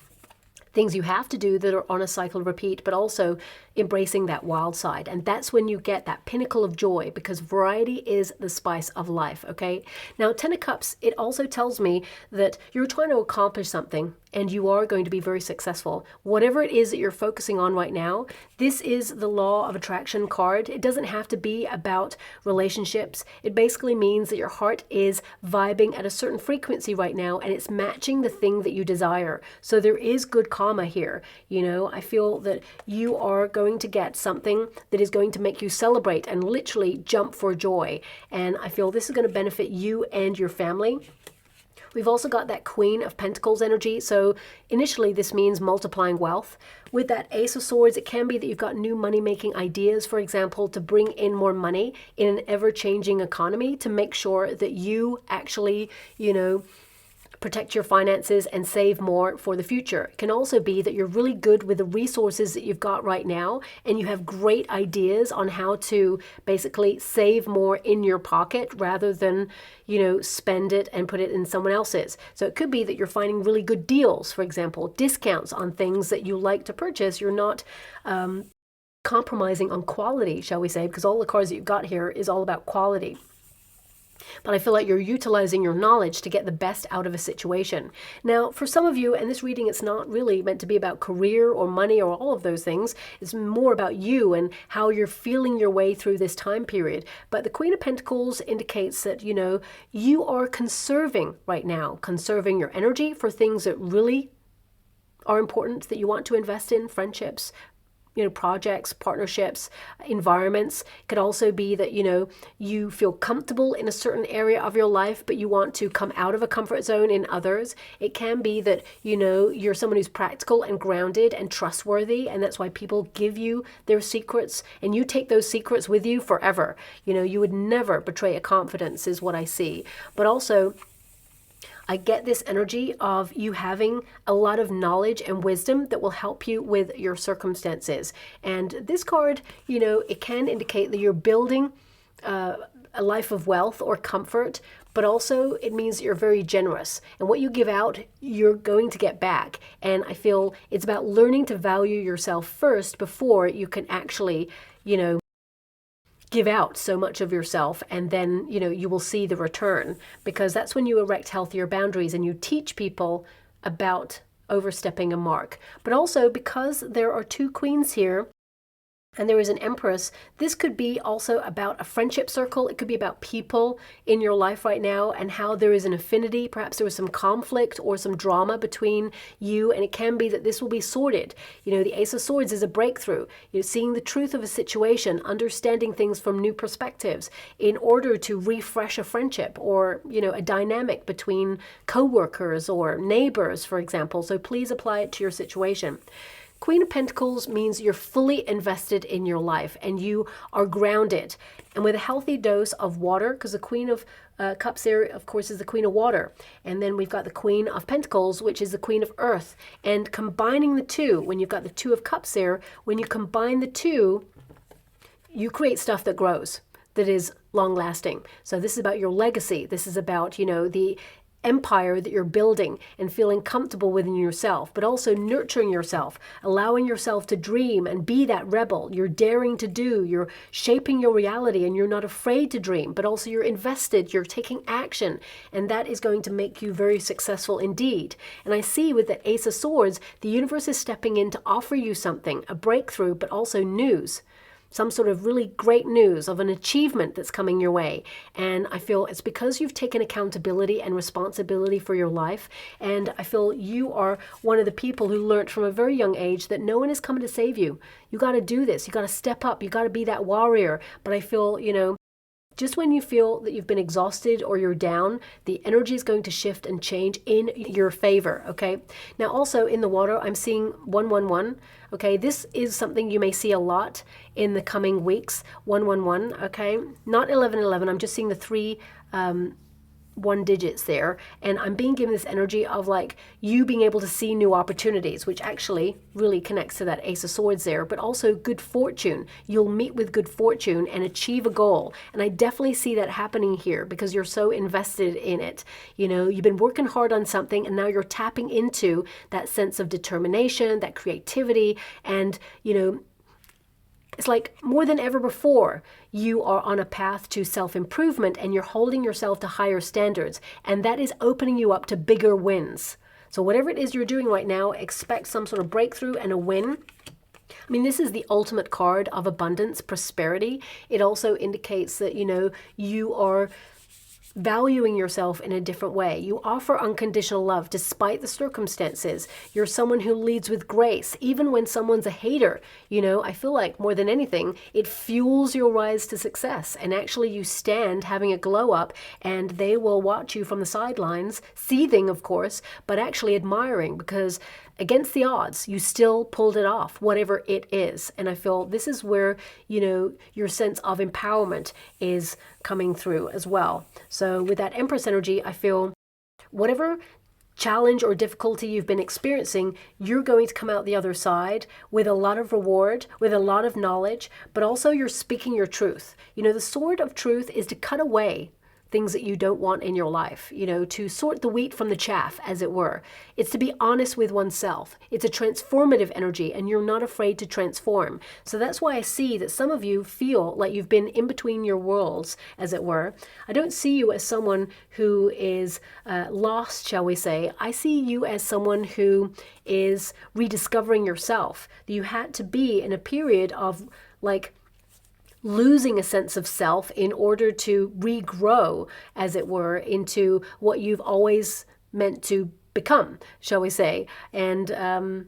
things you have to do that are on a cycle repeat, but also embracing that wild side. And that's when you get that pinnacle of joy, because variety is the spice of life, okay? Now, Ten of Cups, it also tells me that you're trying to accomplish something and you are going to be very successful. Whatever it is that you're focusing on right now, this is the law of attraction card. It doesn't have to be about relationships. It basically means that your heart is vibing at a certain frequency right now and it's matching the thing that you desire. So there is good karma here. You know, I feel that you are going to get something that is going to make you celebrate and literally jump for joy. And I feel this is going to benefit you and your family. We've also got that Queen of Pentacles energy. So initially this means multiplying wealth. With that Ace of Swords, it can be that you've got new money-making ideas, for example, to bring in more money in an ever-changing economy, to make sure that you actually, you know, protect your finances and save more for the future. It can also be that you're really good with the resources that you've got right now and you have great ideas on how to basically save more in your pocket rather than, you know, spend it and put it in someone else's. So it could be that you're finding really good deals, for example, discounts on things that you like to purchase. You're not compromising on quality, shall we say, because all the cards that you've got here is all about quality. But I feel like you're utilizing your knowledge to get the best out of a situation. Now, for some of you, and this reading, it's not really meant to be about career or money or all of those things. It's more about you and how you're feeling your way through this time period. But the Queen of Pentacles indicates that, you know, you are conserving right now, conserving your energy for things that really are important, that you want to invest in, friendships, you know, projects, partnerships, environments. It could also be that, you know, you feel comfortable in a certain area of your life, but you want to come out of a comfort zone in others. It can be that, you know, you're someone who's practical and grounded and trustworthy, and that's why people give you their secrets, and you take those secrets with you forever. You know, you would never betray a confidence is what I see. But also, I get this energy of you having a lot of knowledge and wisdom that will help you with your circumstances. And this card, you know, it can indicate that you're building a life of wealth or comfort, but also it means that you're very generous. And what you give out, you're going to get back. And I feel it's about learning to value yourself first before you can actually, you know, give out so much of yourself, and then, you know, you will see the return, because that's when you erect healthier boundaries and you teach people about overstepping a mark. But also because there are two queens here, and there is an empress, this could be also about a friendship circle. It could be about people in your life right now and how there is an affinity. Perhaps there was some conflict or some drama between you, and it can be that this will be sorted. You know, the Ace of Swords is a breakthrough. You're seeing the truth of a situation, understanding things from new perspectives in order to refresh a friendship or, you know, a dynamic between co-workers or neighbors, for example. So please apply it to your situation. Queen of Pentacles means you're fully invested in your life and you are grounded. And with a healthy dose of water, because the Queen of Cups here, of course, is the Queen of Water. And then we've got the Queen of Pentacles, which is the Queen of Earth. And combining the two, when you've got the Two of Cups there, when you combine the two, you create stuff that grows, that is long lasting. So this is about your legacy. This is about, you know, the empire that you're building and feeling comfortable within yourself, but also nurturing yourself, allowing yourself to dream and be that rebel. You're daring to do, you're shaping your reality, and you're not afraid to dream, but also you're invested, you're taking action, and that is going to make you very successful indeed. And I see with the Ace of Swords, the universe is stepping in to offer you something, a breakthrough, but also news. Some sort of really great news of an achievement that's coming your way. And I feel it's because you've taken accountability and responsibility for your life. And I feel you are one of the people who learned from a very young age that no one is coming to save you. You got to do this. You got to step up. You got to be that warrior. But I feel, you know, just when you feel that you've been exhausted or you're down, the energy is going to shift and change in your favor, okay? Now also in the water, I'm seeing 111, okay? This is something you may see a lot in the coming weeks, 111, okay? Not 1111, I'm just seeing the three one digits there, and I'm being given this energy of like you being able to see new opportunities, which actually really connects to that Ace of Swords there, but also good fortune. You'll meet with good fortune and achieve a goal, and I definitely see that happening here because you're so invested in it. You know, you've been working hard on something and now you're tapping into that sense of determination, that creativity, and you know, it's like more than ever before, you are on a path to self-improvement and you're holding yourself to higher standards. And that is opening you up to bigger wins. So whatever it is you're doing right now, expect some sort of breakthrough and a win. I mean, this is the ultimate card of abundance, prosperity. It also indicates that, you know, you are valuing yourself in a different way. You offer unconditional love despite the circumstances. You're someone who leads with grace, even when someone's a hater. You know, I feel like more than anything, it fuels your rise to success. And actually you stand having a glow up and they will watch you from the sidelines, seething, of course, but actually admiring because against the odds, you still pulled it off, whatever it is. And I feel this is where, you know, your sense of empowerment is coming through as well. So with that Empress energy, I feel whatever challenge or difficulty you've been experiencing, you're going to come out the other side with a lot of reward, with a lot of knowledge, but also you're speaking your truth. You know, the sword of truth is to cut away things that you don't want in your life, you know, to sort the wheat from the chaff, as it were. It's to be honest with oneself. It's a transformative energy, and you're not afraid to transform. So that's why I see that some of you feel like you've been in between your worlds, as it were. I don't see you as someone who is lost, shall we say. I see you as someone who is rediscovering yourself. You had to be in a period of like losing a sense of self in order to regrow, as it were, into what you've always meant to become, shall we say. And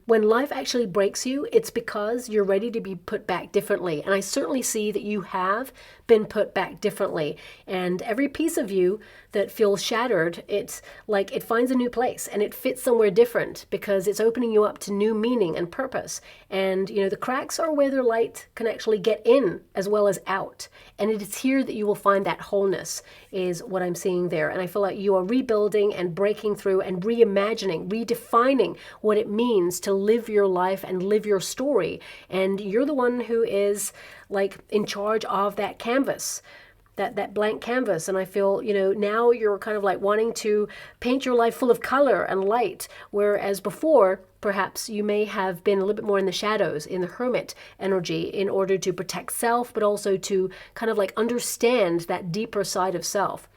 when life actually breaks you, it's because you're ready to be put back differently. And I certainly see that you have been put back differently. And every piece of you that feels shattered, it's like it finds a new place and it fits somewhere different because it's opening you up to new meaning and purpose. And, you know, the cracks are where the light can actually get in as well as out. And it is here that you will find that wholeness, is what I'm seeing there. And I feel like you are rebuilding and breaking through and reimagining, redefining what it means to live your life and live your story. And you're the one who is like in charge of that canvas, that blank canvas. And I feel, you know, now you're kind of like wanting to paint your life full of color and light, whereas before, perhaps you may have been a little bit more in the shadows, in the hermit energy, in order to protect self, but also to kind of like understand that deeper side of self.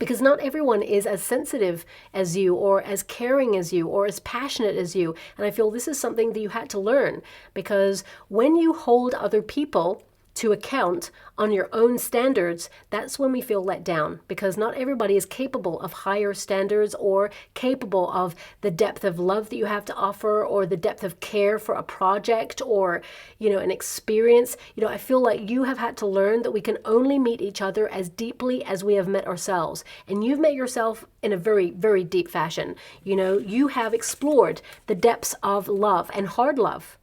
because not everyone is as sensitive as you or as caring as you or as passionate as you. And I feel this is something that you had to learn, because when you hold other people to account on your own standards, that's when we feel let down, because not everybody is capable of higher standards or capable of the depth of love that you have to offer, or the depth of care for a project, or, an experience. I feel like you have had to learn that we can only meet each other as deeply as we have met ourselves. And you've met yourself in a very, very deep fashion. You have explored the depths of love, and hard love,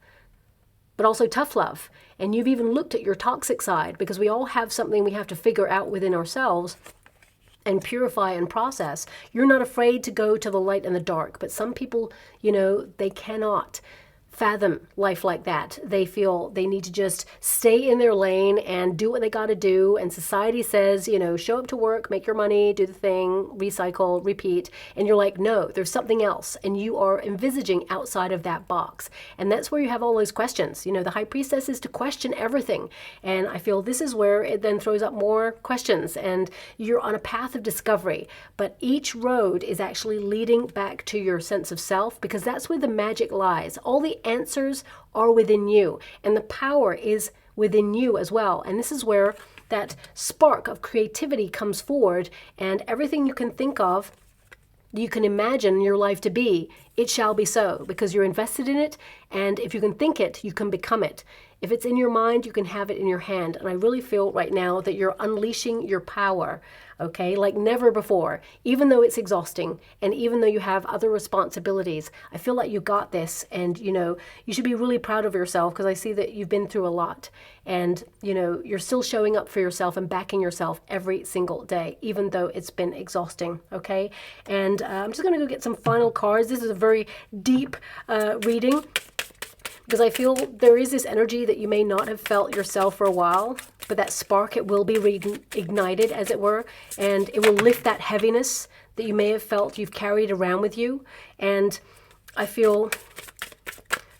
but also tough love. And you've even looked at your toxic side, because we all have something we have to figure out within ourselves and purify and process. You're not afraid to go to the light and the dark, but some people, they cannot fathom life like that. They feel they need to just stay in their lane and do what they got to do. And society says, show up to work, make your money, do the thing, recycle, repeat. And you're like, no, there's something else. And you are envisaging outside of that box. And that's where you have all those questions. The high priestess is to question everything. And I feel this is where it then throws up more questions, and you're on a path of discovery. But each road is actually leading back to your sense of self, because that's where the magic lies. All the answers are within you, and the power is within you as well. And this is where that spark of creativity comes forward, and everything you can think of, you can imagine your life to be, it shall be so, because you're invested in it. And if you can think it, you can become it. If it's in your mind, you can have it in your hand. And I really feel right now that you're unleashing your power, okay, like never before, even though it's exhausting, and even though you have other responsibilities. I feel like you got this, and, you should be really proud of yourself, because I see that you've been through a lot, and, you're still showing up for yourself and backing yourself every single day, even though it's been exhausting, okay? And I'm just going to go get some final cards. This is a very deep reading, because I feel there is this energy that you may not have felt yourself for a while, but that spark, it will be reignited, as it were, and it will lift that heaviness that you may have felt you've carried around with you. And I feel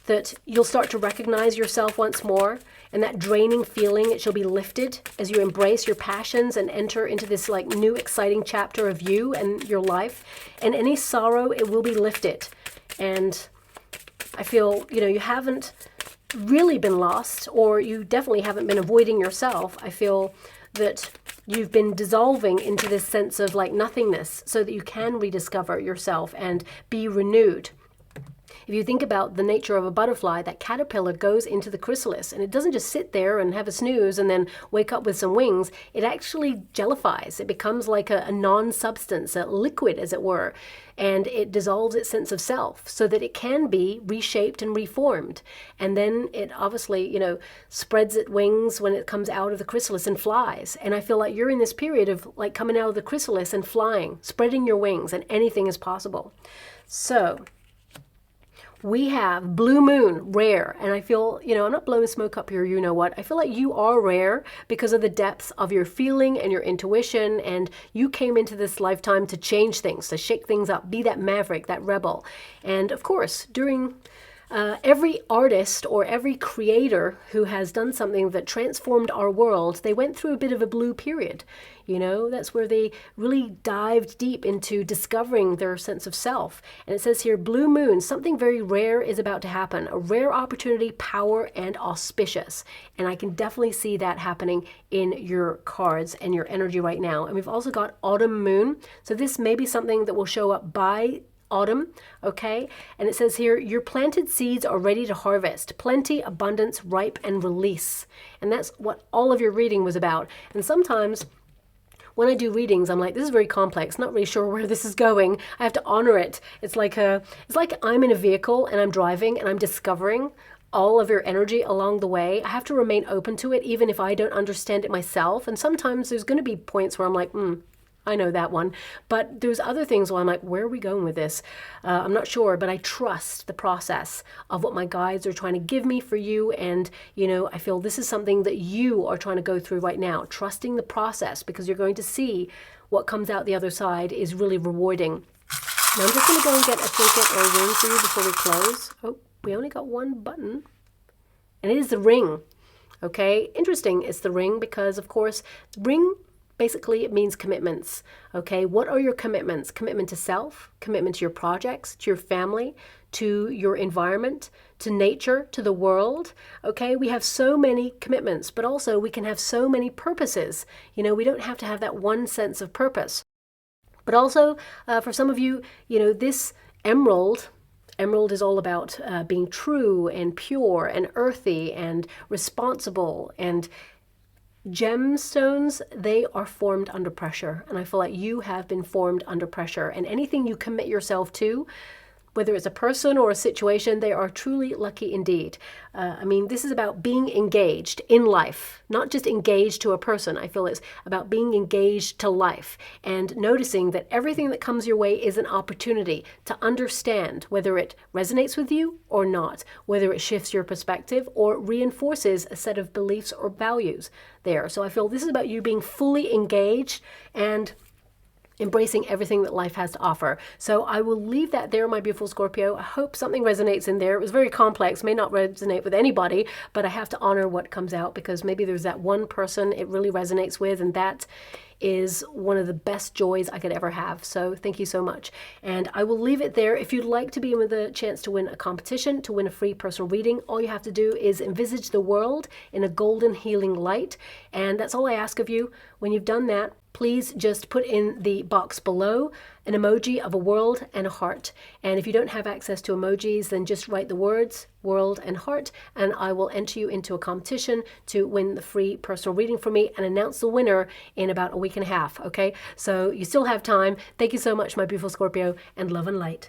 that you'll start to recognize yourself once more, and that draining feeling, it shall be lifted as you embrace your passions and enter into this like new exciting chapter of you and your life. And any sorrow, it will be lifted. And I feel, you haven't really been lost, or you definitely haven't been avoiding yourself. I feel that you've been dissolving into this sense of like nothingness, so that you can rediscover yourself and be renewed. If you think about the nature of a butterfly, that caterpillar goes into the chrysalis, and it doesn't just sit there and have a snooze and then wake up with some wings. It actually jellifies. It becomes like a non-substance, a liquid, as it were, and it dissolves its sense of self so that it can be reshaped and reformed. And then it obviously, spreads its wings when it comes out of the chrysalis and flies. And I feel like you're in this period of like coming out of the chrysalis and flying, spreading your wings, and anything is possible. So we have blue moon, rare. And I feel, I'm not blowing smoke up here, I feel like you are rare because of the depths of your feeling and your intuition. And you came into this lifetime to change things, to shake things up, be that maverick, that rebel. And of course, during every artist or every creator who has done something that transformed our world, they went through a bit of a blue period. That's where they really dived deep into discovering their sense of self. And it says here, blue moon, something very rare is about to happen. A rare opportunity, power, and auspicious. And I can definitely see that happening in your cards and your energy right now. And we've also got autumn moon. So this may be something that will show up by autumn, okay? And it says here, your planted seeds are ready to harvest. Plenty, abundance, ripe, and release. And that's what all of your reading was about. And sometimes when I do readings, I'm like, this is very complex, not really sure where this is going. I have to honor it. It's like I'm in a vehicle and I'm driving and I'm discovering all of your energy along the way. I have to remain open to it, even if I don't understand it myself. And sometimes there's going to be points where I'm like, I know that one. But there's other things where I'm like, where are we going with this? I'm not sure, but I trust the process of what my guides are trying to give me for you. And, I feel this is something that you are trying to go through right now, trusting the process, because you're going to see what comes out the other side is really rewarding. Now I'm just going to go and get a trinket or a ring for you before we close. Oh, we only got one button. And it is the ring. Okay, interesting, it's the ring, because of course, ring basically it means commitments, okay? What are your commitments? Commitment to self, commitment to your projects, to your family, to your environment, to nature, to the world, okay? We have so many commitments, but also we can have so many purposes. You know, we don't have to have that one sense of purpose. But also, for some of you, you know, this emerald is all about being true and pure and earthy and responsible. And gemstones, they are formed under pressure. And I feel like you have been formed under pressure. And anything you commit yourself to, whether it's a person or a situation, they are truly lucky indeed. I mean, this is about being engaged in life, not just engaged to a person. I feel it's about being engaged to life and noticing that everything that comes your way is an opportunity to understand whether it resonates with you or not, whether it shifts your perspective or reinforces a set of beliefs or values there. So I feel this is about you being fully engaged and embracing everything that life has to offer. So I will leave that there, my beautiful Scorpio. I hope something resonates in there. It was very complex, may not resonate with anybody, but I have to honor what comes out because maybe there's that one person it really resonates with, and that is one of the best joys I could ever have. So thank you so much. And I will leave it there. If you'd like to be in with a chance to win a competition, to win a free personal reading, all you have to do is envisage the world in a golden healing light. And that's all I ask of you. When you've done that, please just put in the box below an emoji of a world and a heart. And if you don't have access to emojis, then just write the words world and heart, and I will enter you into a competition to win the free personal reading from me and announce the winner in about a week and a half, okay? So you still have time. Thank you so much, my beautiful Scorpio, and love and light.